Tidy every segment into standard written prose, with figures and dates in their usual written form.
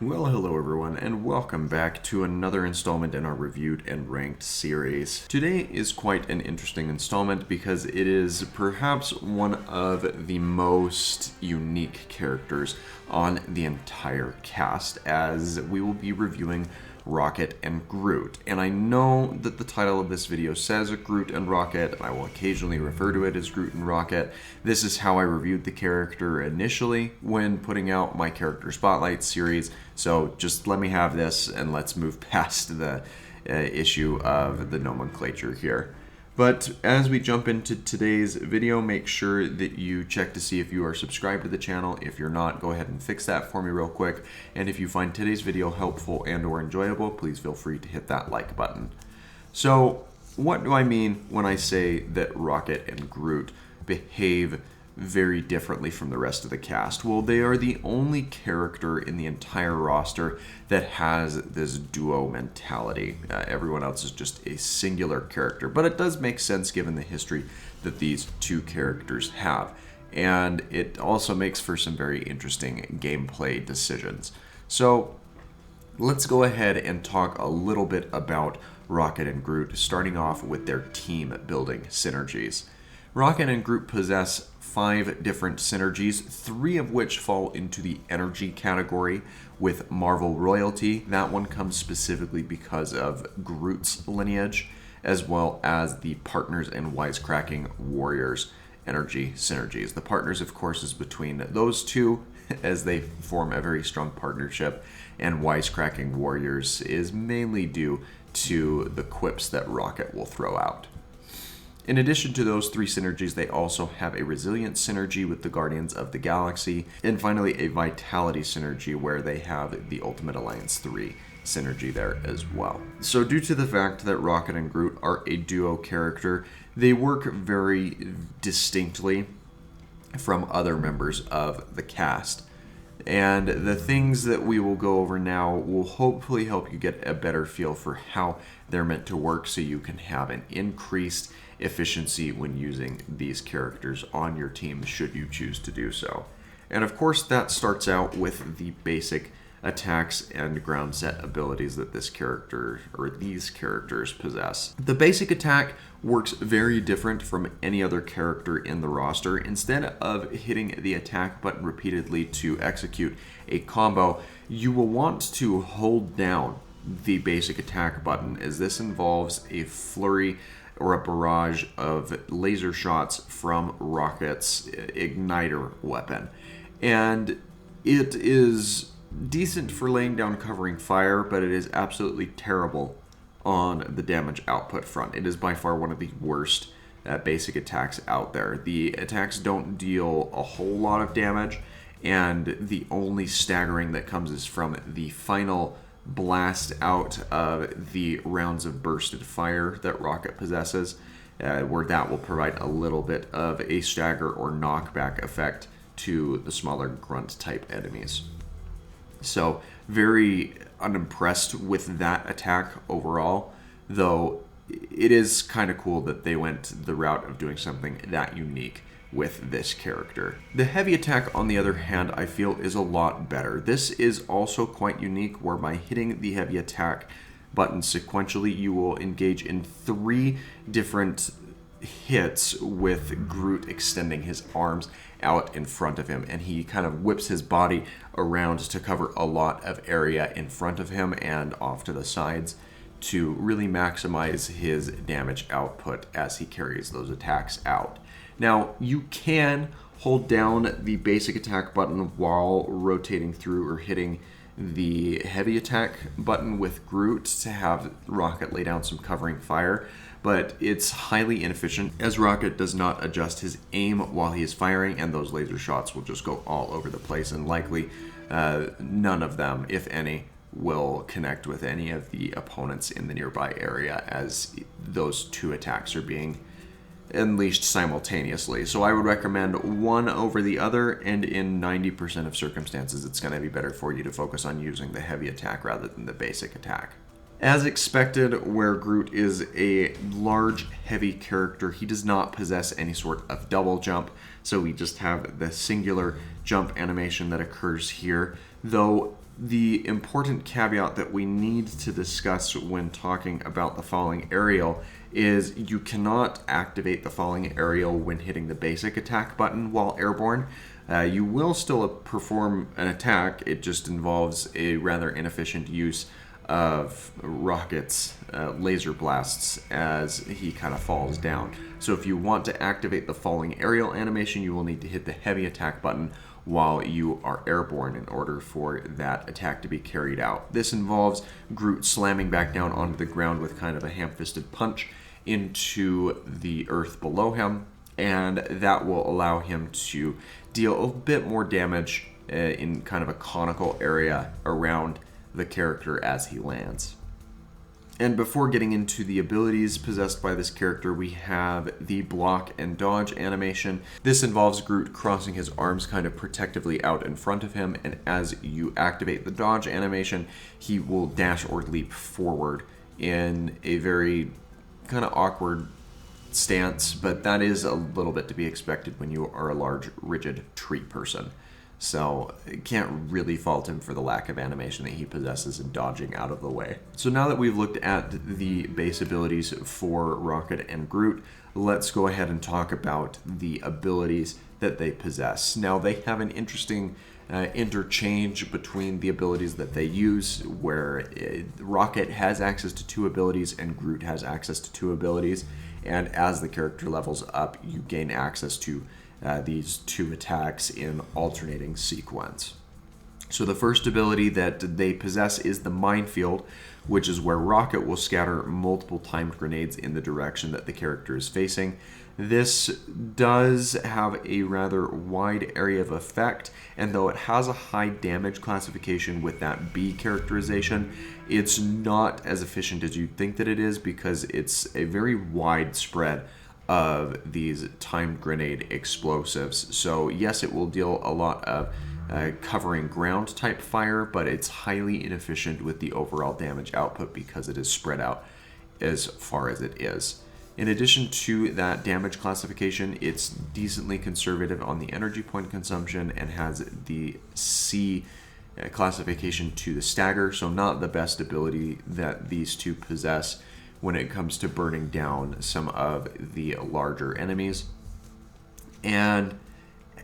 Well, hello everyone, and welcome back to another installment in our Reviewed and Ranked series. Today is quite an interesting installment because it is perhaps one of the most unique characters on the entire cast, as we will be reviewing Rocket and Groot. And I know that the title of this video says Groot and Rocket, and I will occasionally refer to it as Groot and Rocket. This is how I reviewed the character initially when putting out my Character Spotlight series, so just let me have this and let's move past the issue of the nomenclature here. But as we jump into today's video, make sure that you check to see if you are subscribed to the channel. If you're not, go ahead and fix that for me real quick. And if you find today's video helpful and or enjoyable, please feel free to hit that like button. So what do I mean when I say that Rocket and Groot behave very differently from the rest of the cast? Well, they are the only character in the entire roster that has this duo mentality. Everyone else is just a singular character, but it does make sense given the history that these two characters have. And it also makes for some very interesting gameplay decisions. So let's go ahead and talk a little bit about Rocket and Groot, starting off with their team building synergies. Rocket and Groot possess 5 different synergies, 3 of which fall into the energy category with Marvel royalty. That one comes specifically because of Groot's lineage, as well as the Partners and Wisecracking Warriors energy synergies. The Partners, of course, is between those two as they form a very strong partnership, and Wisecracking Warriors is mainly due to the quips that Rocket will throw out. In addition to those 3 synergies, they also have a resilience synergy with the Guardians of the Galaxy, and finally a vitality synergy where they have the Ultimate Alliance 3 synergy there as well. So due to the fact that Rocket and Groot are a duo character, they work very distinctly from other members of the cast. And the things that we will go over now will hopefully help you get a better feel for how they're meant to work, so you can have an increased efficiency when using these characters on your team should you choose to do so. And of course that starts out with the basic attacks and ground set abilities that this character or these characters possess. The basic attack works very different from any other character in the roster. Instead of hitting the attack button repeatedly to execute a combo, you will want to hold down the basic attack button, as this involves a flurry or a barrage of laser shots from Rocket's igniter weapon. And it is decent for laying down covering fire, but it is absolutely terrible on the damage output front. It is by far one of the worst basic attacks out there. The attacks don't deal a whole lot of damage, and the only staggering that comes is from the final blast out of the rounds of bursted fire that Rocket possesses, where that will provide a little bit of a stagger or knockback effect to the smaller grunt type enemies. So very unimpressed with that attack overall, though it is kind of cool that they went the route of doing something that unique with this character. The heavy attack, on the other hand, I feel is a lot better. This is also quite unique, where by hitting the heavy attack button sequentially, you will engage in 3 different hits with Groot extending his arms out in front of him, and he kind of whips his body around to cover a lot of area in front of him and off to the sides to really maximize his damage output as he carries those attacks out. Now, you can hold down the basic attack button while rotating through or hitting the heavy attack button with Groot to have Rocket lay down some covering fire, but it's highly inefficient as Rocket does not adjust his aim while he is firing, and those laser shots will just go all over the place, and likely none of them, if any, will connect with any of the opponents in the nearby area, as those 2 attacks are being unleashed simultaneously. So I would recommend one over the other, and in 90% of circumstances it's going to be better for you to focus on using the heavy attack rather than the basic attack. As expected, where Groot is a large, heavy character, he does not possess any sort of double jump, so we just have the singular jump animation that occurs here, though the important caveat that we need to discuss when talking about the falling aerial is you cannot activate the falling aerial when hitting the basic attack button while airborne. You will still perform an attack, it just involves a rather inefficient use of Rocket's laser blasts as he kind of falls down. So if you want to activate the falling aerial animation, you will need to hit the heavy attack button while you are airborne in order for that attack to be carried out. This involves Groot slamming back down onto the ground with kind of a ham-fisted punch into the earth below him, and that will allow him to deal a bit more damage in kind of a conical area around the character as he lands. And before getting into the abilities possessed by this character, we have the block and dodge animation. This involves Groot crossing his arms kind of protectively out in front of him, and as you activate the dodge animation, he will dash or leap forward in a very kind of awkward stance, but that is a little bit to be expected when you are a large, rigid tree person. So can't really fault him for the lack of animation that he possesses in dodging out of the way. So now that we've looked at the base abilities for Rocket and Groot, let's go ahead and talk about the abilities that they possess. Now they have an interesting interchange between the abilities that they use, where Rocket has access to 2 abilities and Groot has access to 2 abilities, and as the character levels up, you gain access to these 2 attacks in alternating sequence. So the first ability that they possess is the Minefield, which is where Rocket will scatter multiple timed grenades in the direction that the character is facing. This does have a rather wide area of effect, and though it has a high damage classification with that B characterization, it's not as efficient as you'd think that it is, because it's a very wide spread of these timed grenade explosives. So yes, it will deal a lot of covering ground type fire, but it's highly inefficient with the overall damage output because it is spread out as far as it is. In addition to that damage classification, it's decently conservative on the energy point consumption and has the C classification to the stagger, so not the best ability that these 2 possess when it comes to burning down some of the larger enemies. And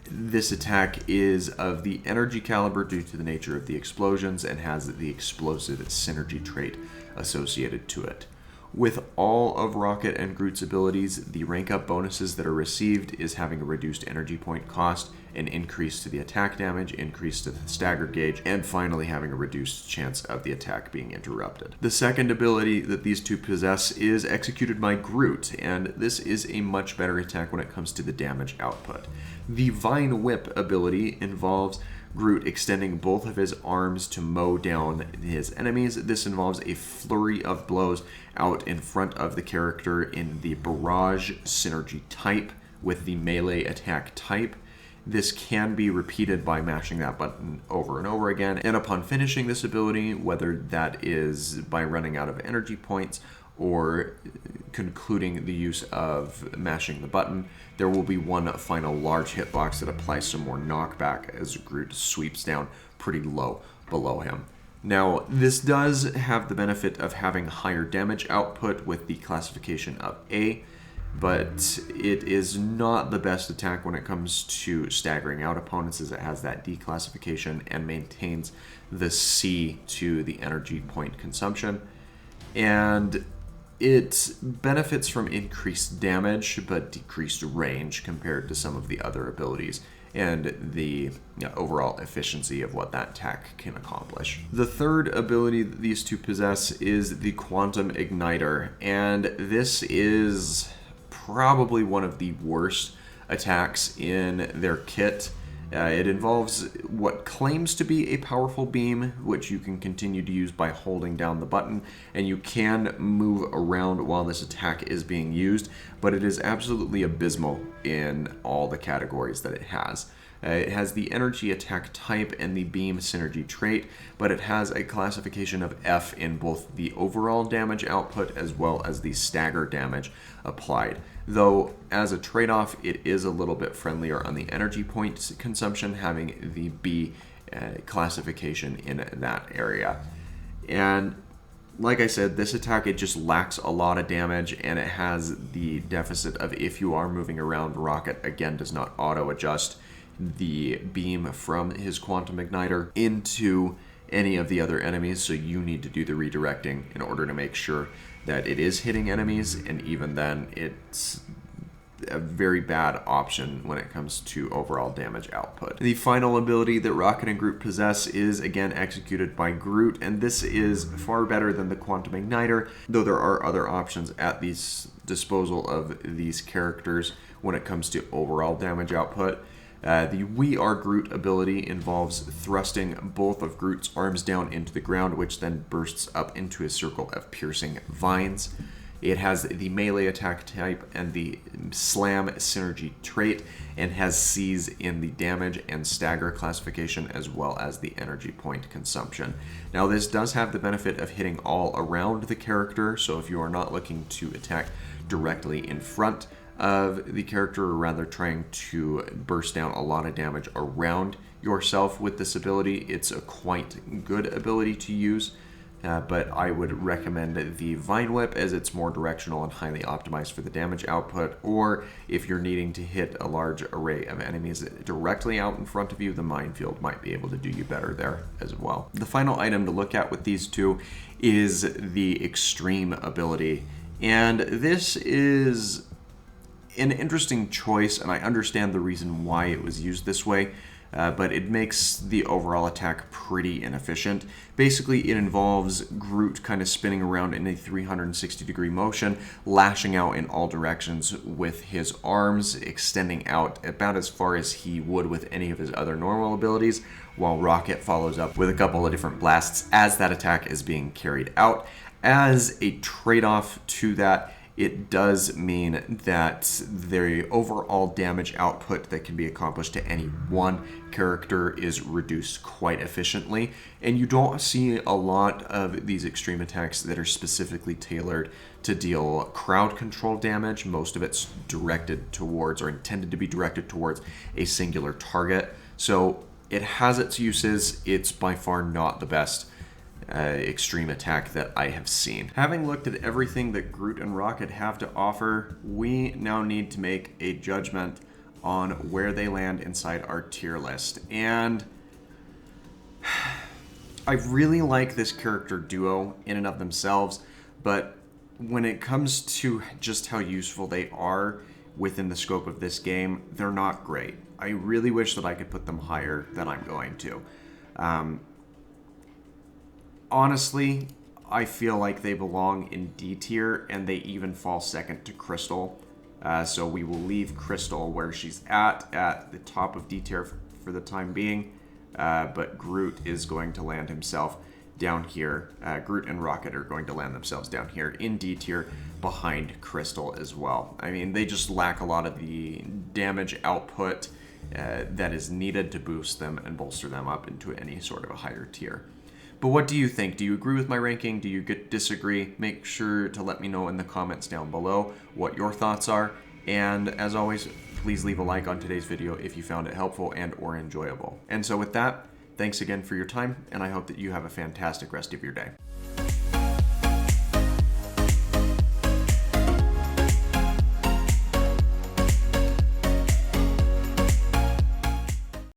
this attack is of the energy caliber due to the nature of the explosions and has the explosive synergy trait associated to it. With all of Rocket and Groot's abilities, the rank up bonuses that are received is having a reduced energy point cost, an increase to the attack damage, increase to the stagger gauge, and finally having a reduced chance of the attack being interrupted. The second ability that these 2 possess is executed by Groot, and this is a much better attack when it comes to the damage output. The Vine Whip ability involves Groot extending both of his arms to mow down his enemies. This involves a flurry of blows out in front of the character in the barrage synergy type with the melee attack type. This can be repeated by mashing that button over and over again, and upon finishing this ability, whether that is by running out of energy points or concluding the use of mashing the button, there will be one final large hitbox that applies some more knockback as Groot sweeps down pretty low below him. Now, this does have the benefit of having higher damage output with the classification of A, but it is not the best attack when it comes to staggering out opponents, as it has that D classification and maintains the C to the energy point consumption. And it benefits from increased damage but decreased range compared to some of the other abilities and the overall efficiency of what that attack can accomplish. The third ability that these 2 possess is the Quantum Igniter, and this is probably one of the worst attacks in their kit. It involves what claims to be a powerful beam, which you can continue to use by holding down the button, and you can move around while this attack is being used, but it is absolutely abysmal in all the categories that it has. It has the energy attack type and the beam synergy trait, but it has a classification of F in both the overall damage output as well as the stagger damage applied. Though, as a trade-off, it is a little bit friendlier on the energy point consumption, having the B classification in that area. And like I said, this attack, it just lacks a lot of damage, and it has the deficit of, if you are moving around, Rocket again does not auto adjust the beam from his quantum igniter into any of the other enemies, so you need to do the redirecting in order to make sure that it is hitting enemies, and even then it's a very bad option when it comes to overall damage output. The final ability that Rocket and Groot possess is again executed by Groot, and this is far better than the Quantum Igniter, though there are other options at the disposal of these characters when it comes to overall damage output. The We Are Groot ability involves thrusting both of Groot's arms down into the ground, which then bursts up into a circle of piercing vines. It has the melee attack type and the slam synergy trait, and has C's in the damage and stagger classification, as well as the energy point consumption. Now this does have the benefit of hitting all around the character, so if you are not looking to attack directly in front of the character, or rather trying to burst down a lot of damage around yourself with this ability, it's a quite good ability to use. But I would recommend the Vine Whip, as it's more directional and highly optimized for the damage output, or if you're needing to hit a large array of enemies directly out in front of you, the Minefield might be able to do you better there as well. The final item to look at with these two is the Extreme ability, and this is an interesting choice, and I understand the reason why it was used this way. But it makes the overall attack pretty inefficient. Basically, it involves Groot kind of spinning around in a 360-degree motion, lashing out in all directions with his arms, extending out about as far as he would with any of his other normal abilities, while Rocket follows up with a couple of different blasts as that attack is being carried out. As a trade-off to that, it does mean that the overall damage output that can be accomplished to any one character is reduced quite efficiently, and you don't see a lot of these extreme attacks that are specifically tailored to deal crowd control damage. Most of it's directed towards, or intended to be directed towards, a singular target. So it has its uses. It's by far not the best extreme attack that I have seen. Having looked at everything that Groot and Rocket have to offer, we now need to make a judgment on where they land inside our tier list. And I really like this character duo in and of themselves, but when it comes to just how useful they are within the scope of this game, they're not great. I really wish that I could put them higher than I'm going to. Honestly, I feel like they belong in D tier, and they even fall second to Crystal. So we will leave Crystal where she's at the top of D tier for the time being. But Groot is going to land himself down here. Groot and Rocket are going to land themselves down here in D tier behind Crystal as well. I mean, they just lack a lot of the damage output that is needed to boost them and bolster them up into any sort of a higher tier. But what do you think? Do you agree with my ranking? Do you disagree? Make sure to let me know in the comments down below what your thoughts are. And as always, please leave a like on today's video if you found it helpful and or enjoyable. And so with that, thanks again for your time, and I hope that you have a fantastic rest of your day.